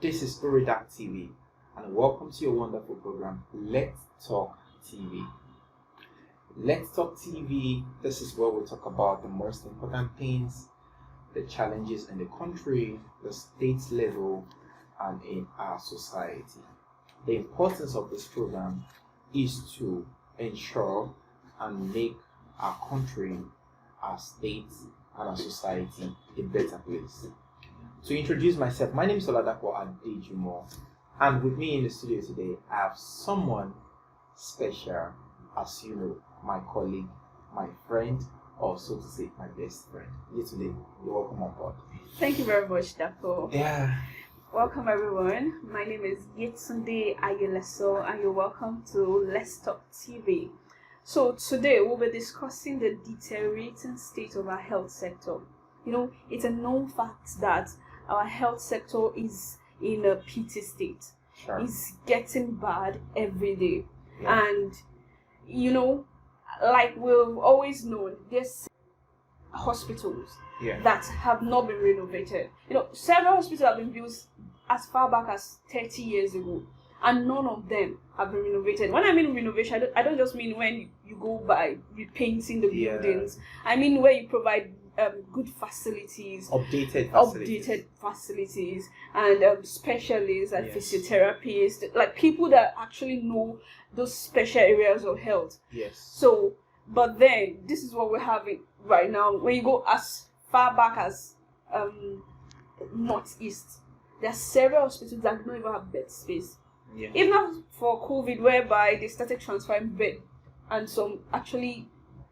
This is HURIDAC TV, and welcome to your wonderful program, Let's Talk TV. Let's Talk TV, this is where we talk about the most important things, the challenges in the country, the state level, and in our society. The importance of this program is to ensure and make our country, our state, and our society a better place. To introduce myself, my name is Oladapo Adejumo, and with me in the studio today, I have someone special, as you know, my colleague, my friend, or so to say, my best friend. Today, you're welcome on board. Thank you very much, Dapo. Yeah. Welcome everyone. My name is Yetunde Ayeleso, and you're welcome to Let's Talk TV. So today we'll be discussing the deteriorating state of our health sector. You know, it's a known fact that our health sector is in a pity state. Sure. It's getting bad every day. Yeah. And, you know, like we've always known, there's hospitals that have not been renovated. You know, several hospitals have been built as far back as 30 years ago, and none of them have been renovated. When I mean renovation, I don't just mean when you go by repainting the buildings. I mean where you provide good facilities, updated facilities, and specialists and physiotherapists, like people that actually know those special areas of health. Yes. So, but then this is what we're having right now. When you go as far back as northeast, there are several hospitals that don't even have bed space. Yeah. Even not for COVID, whereby they started transferring bed and some actually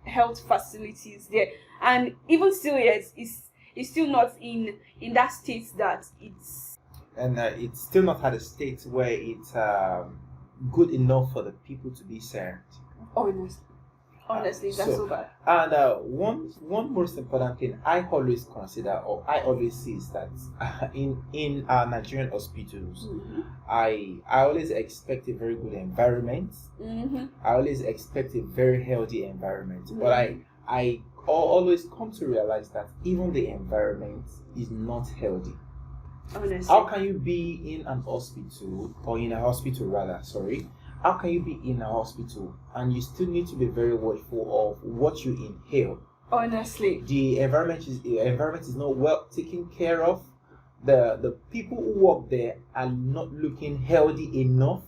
health facilities there, and even still, yes, it's still not in that state that it's. And it's still not at a state where it's good enough for the people to be served. Honestly, that's so bad. And one most important thing I always consider, or I always see, is that in our Nigerian hospitals, I always expect a very good environment. I always expect a very healthy environment. But I always come to realize that even the environment is not healthy. Honestly. How can you be in an hospital, or in a hospital rather, sorry, how can you be in a hospital and you still need to be very watchful of what you inhale? Honestly. The environment is not well taken care of. The people who work there are not looking healthy enough.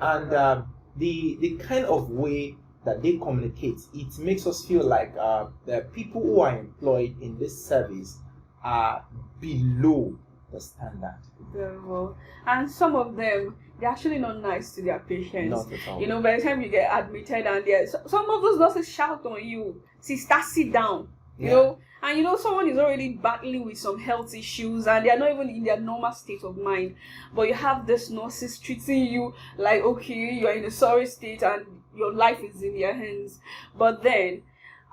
And the kind of way that they communicate, it makes us feel like the people who are employed in this service are below the standard. Very well. And some of them, they're actually not nice to their patients. Not at all. You know, by the time you get admitted, and some of those nurses shout on you, sister, sit down. You know, and you know someone is already battling with some health issues, and they're not even in their normal state of mind. But you have this nurses treating you like, okay, you're in a sorry state and your life is in their hands. But then,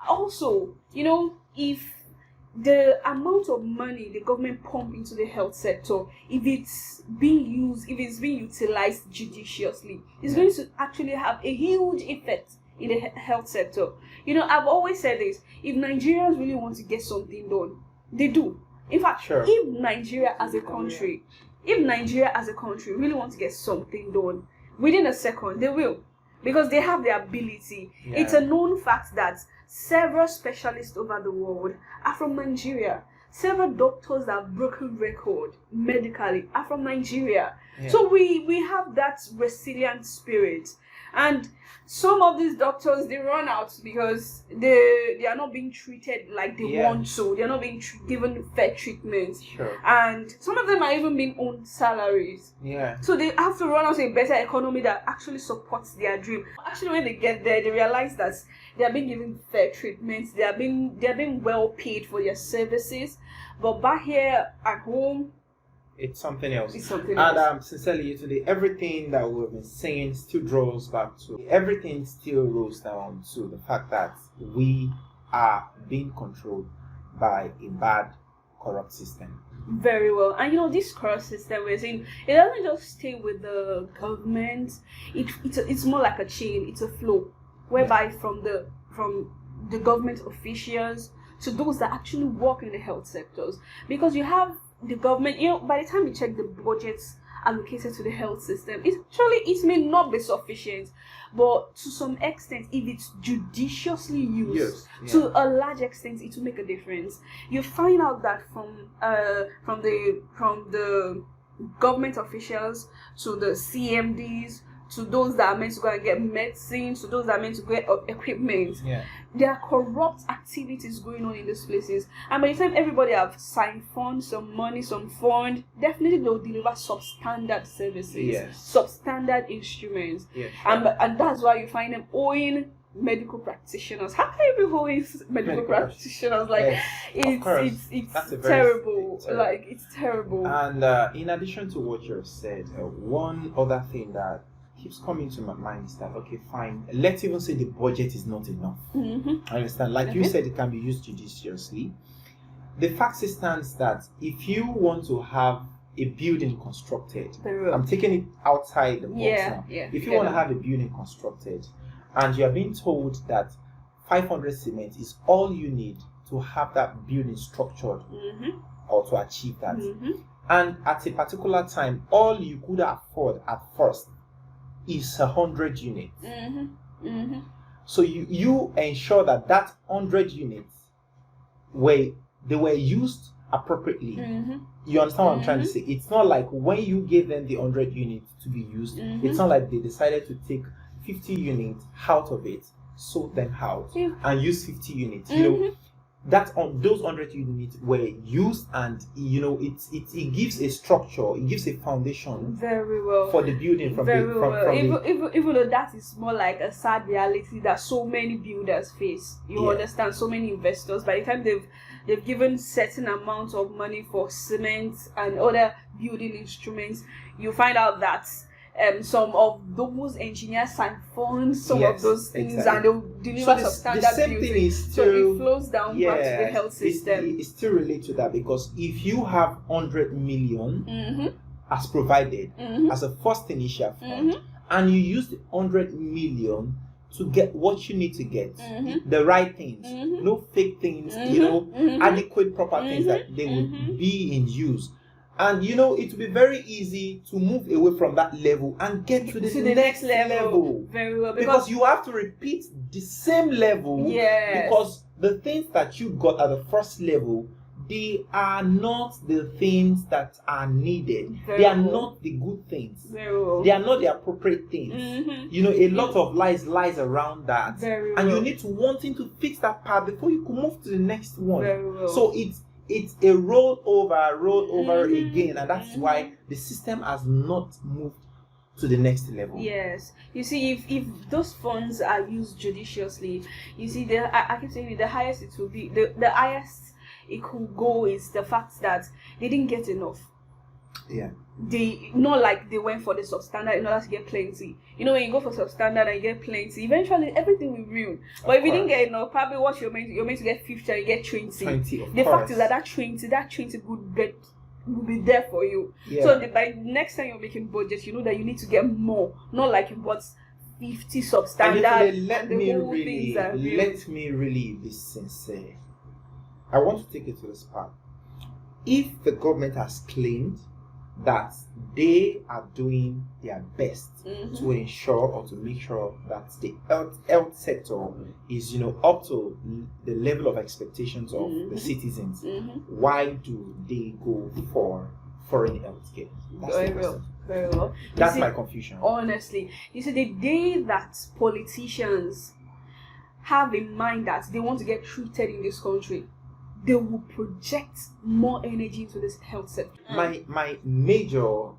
also, you know, if the amount of money the government pump into the health sector, if it's being utilized judiciously, it's going to actually have a huge effect in the health sector. You know, I've always said this: if Nigerians really want to get something done, they do. In fact, if Nigeria as a country really want to get something done, within a second they will, because they have the ability. It's a known fact that several specialists over the world are from Nigeria. Several doctors that have broken record medically are from Nigeria. So we have that resilient spirit. And some of these doctors, they run out because they are not being treated like they want to. They're not being given fair treatment. And some of them are even being on salaries. So they have to run out to a better economy that actually supports their dream. Actually, when they get there, they realize that they are being given fair treatment. They are being well paid for their services. But back here at home, it's something else. And sincerely, today, everything that we've been saying still draws back to, everything still rolls down to the fact that we are being controlled by a bad, corrupt system. Very well. And you know, this corrupt system we're saying, it doesn't just stay with the government. It's more like a chain. It's a flow, whereby from the government officials to those that actually work in the health sectors. Because you have the government, by the time you check the budgets allocated to the health system, it may not be sufficient, but to some extent, if it's judiciously used, to a large extent, it will make a difference. You find out that from the government officials to the CMDs, to those that are meant to go and get medicine, to those that are meant to get equipment. There are corrupt activities going on in these places. And by the time everybody have signed funds, some money, some fund, definitely they'll deliver substandard services, substandard instruments. And that's why you find them owing medical practitioners. How can you be owing medical practitioners? Like, it's terrible. Like, it's terrible. And in addition to what you said, one other thing that keeps coming to my mind is that, okay, fine, let's even say the budget is not enough. I understand, like you said, it can be used judiciously. The fact stands that if you want to have a building constructed, I'm taking it outside the box now. If you want to have a building constructed and you are being told that 500 cement is all you need to have that building structured or to achieve that, and at a particular time all you could afford at first is 100 units. So you ensure that 100 units were used appropriately. You understand what I'm trying to say? It's not like when you gave them the 100 units to be used, it's not like they decided to take 50 units out of it, sort them out, and use 50 units. You know, that on those 100 units were used, and it gives a structure, it gives a foundation very well for the building even though that is more like a sad reality that so many builders face. You understand, so many investors, by the time they've given certain amounts of money for cement and other building instruments, you find out that some of those engineers sign funds, some of those things, and they'll deliver substandard building. So it flows down back to the health system. It still relates to that, because if you have 100 million as provided as a first initial fund, and you use the 100 million to get what you need to get, the right things, no fake things, adequate proper things that they would be in use. And it will be very easy to move away from that level and get to the next level. Very well, because you have to repeat the same level. Because the things that you got at the first level, they are not the things that are needed. They are not the good things. They are not the appropriate things. A lot of lies around that. And you need to wanting to fix that part before you can move to the next one. So it's a roll over again, and that's why the system has not moved to the next level. Yes, you see, if those funds are used judiciously, you see, I keep saying the highest it will be, the highest it could go is the fact that they didn't get enough. They not like they went for the substandard in order to get plenty. When you go for substandard and you get plenty, eventually everything will ruin. But if you didn't get enough, probably what you're meant to get 50 and you get 20. The fact is that 20 would be there for you. So by next time you're making budget, you know that you need to get more. Not like you bought 50 substandard. Let me really be sincere. I want to take it to this part. If the government has claimed that they are doing their best to ensure or to make sure that the health sector is up to the level of expectations of the citizens, why do they go for foreign healthcare? Very well. That's my confusion. Honestly, you see, the day that politicians have in mind that they want to get treated in this country, they will project more energy into this health sector. My major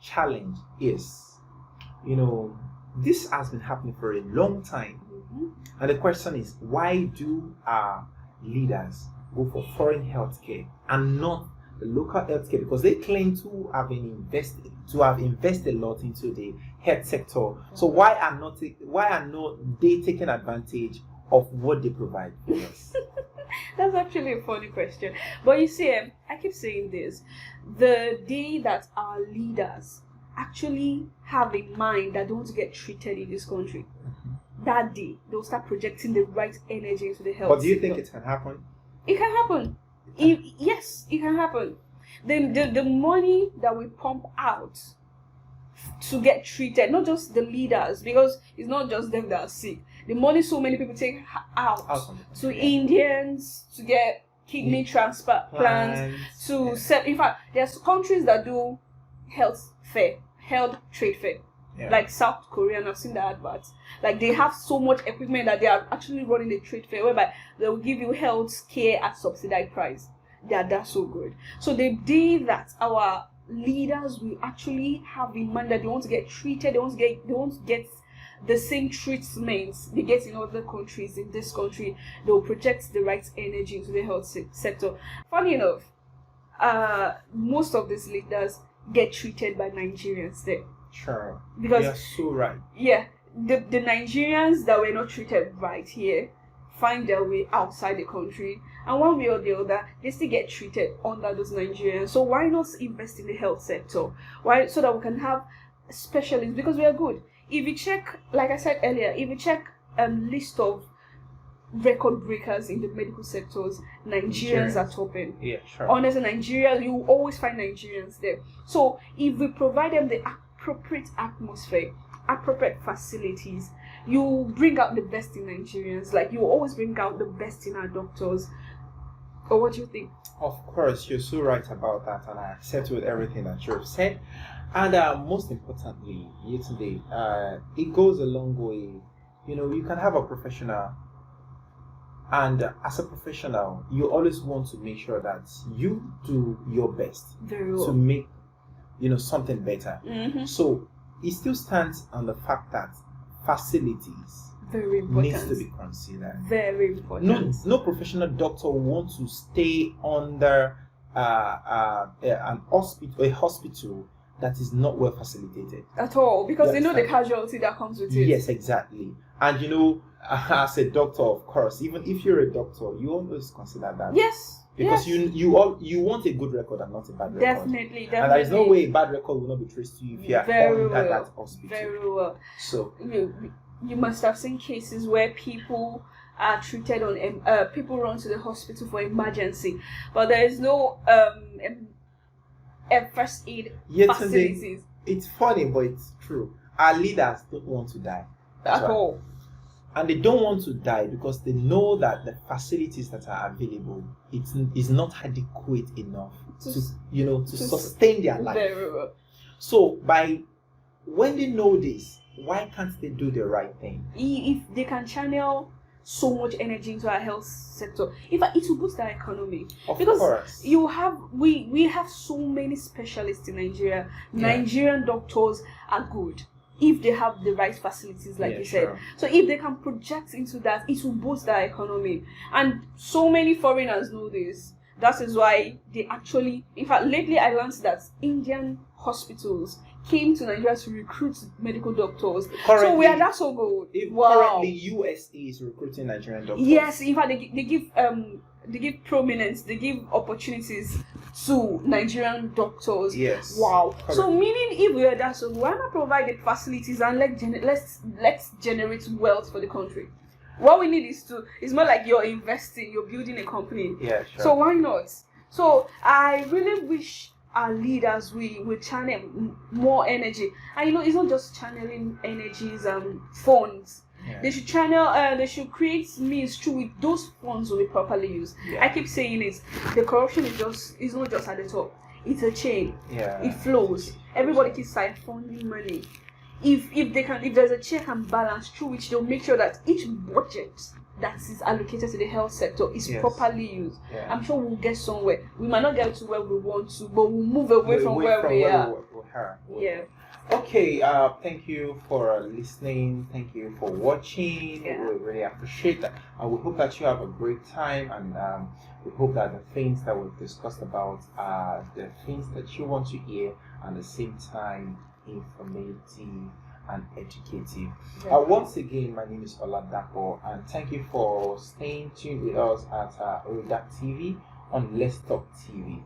challenge is, this has been happening for a long time. And the question is, why do our leaders go for foreign healthcare and not the local healthcare? Because they claim to have invested a lot into the health sector. So why are not they taking advantage of what they provide for us? That's actually a funny question. But you see, I keep saying this. The day that our leaders actually have in mind that they want to get treated in this country, that day they'll start projecting the right energy into the health. But do you think it can happen? It can happen. Yes, it can happen. The money that we pump out to get treated, not just the leaders, because it's not just them that are sick. The money so many people take out to Indians to get kidney transplants, to sell. In fact, there's countries that do health trade fair. Yeah. Like South Korea, and I've seen the adverts. Like they have so much equipment that they are actually running a trade fair whereby they will give you health care at subsidized price. That's so good. So the day that our leaders will actually have in mind that they want to get treated, they want to get the same treatments they get in other countries. In this country, they will project the right energy into the health sector. Funny enough, most of these leaders get treated by Nigerians there. Sure. Because you're so right. Yeah, the Nigerians that were not treated right here find their way outside the country, and one way or the other, they still get treated under those Nigerians. So why not invest in the health sector? Why? So that we can have specialists, because we are good. If you check, like I said earlier, if you check a list of record breakers in the medical sectors, Nigerians are topping. Yeah, sure. Honestly, Nigeria, you will always find Nigerians there. So if we provide them the appropriate atmosphere, appropriate facilities, you bring out the best in Nigerians. Like you always bring out the best in our doctors. Or what do you think? Of course, you're so right about that, and I accept with everything that you've said. And most importantly, today, it goes a long way. You know, you can have a professional, and as a professional, you always want to make sure that you do your best to make, something better. Mm-hmm. So it still stands on the fact that facilities needs to be considered. Very important. No professional doctor will want to stay under a hospital that is not well facilitated at all, because they know the casualty that comes with it. Yes, exactly. And as a doctor, of course, even if you're a doctor, you always consider that. Yes. Because you want a good record and not a bad record. Definitely. And there is no way a bad record will not be traced to you if you are under that hospital. Very well. So you must have seen cases where people are treated on people run to the hospital for emergency, but there is no first aid facilities. It's funny, but it's true. Our leaders don't want to die at all. And they don't want to die because they know that the facilities that are available is not adequate enough to sustain their life. Very well. So when they know this, why can't they do the right thing? If they can channel so much energy into our health sector, in fact, it will boost our economy. Of course. We have so many specialists in Nigeria. Nigerian doctors are good if they have the right facilities, like you said. Sure. So if they can project into that, it will boost our economy. And so many foreigners know this. That is why they actually, in fact, lately I learned that Indian hospitals came to Nigeria to recruit medical doctors. Currently, so we are that so good. Currently, USA is recruiting Nigerian doctors. Yes, in fact, they give prominence, they give opportunities to Nigerian doctors. Yes. Wow. Correct. So meaning, if we are that so, why not provide the facilities and let's generate wealth for the country? What we need is more like you're investing, you're building a company. Yeah, sure. So why not? So I really wish our leaders will channel more energy. And it's not just channeling energies and funds. Yeah. They should channel. They should create means through which those funds will be properly used. Yeah. I keep saying it. The corruption is not just at the top. It's a chain. Yeah. It flows. Everybody keeps siphoning money. If there's a check and balance through which they'll make sure that each budget that is allocated to the health sector is properly used, I'm sure we'll get somewhere. We might not get to where we want to, but we'll move away from where we are. Yeah. Okay, thank you for listening. Thank you for watching. We really appreciate that. We hope that you have a great time, and we hope that the things that we've discussed about are the things that you want to hear, and at the same time informative and educative. Once again, my name is Oladapo, and thank you for staying tuned with us at HURIDAC TV on Let's Talk TV.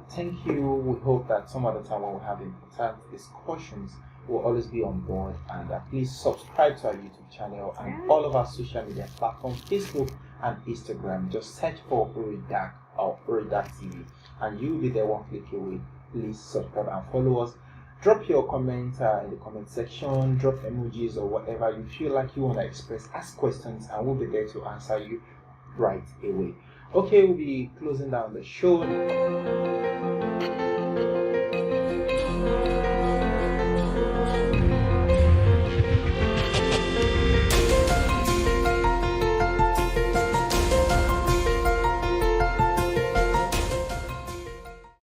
Thank you. We hope that some other time when we have important discussions, we'll always be on board. And please subscribe to our YouTube channel and all of our social media platforms, Facebook and Instagram. Just search for HURIDAC or HURIDAC TV, and you'll be there one click away. Please subscribe and follow us. Drop your comment in the comment section, drop emojis or whatever you feel like you want to express, ask questions, and we'll be there to answer you right away. Okay, we'll be closing down the show.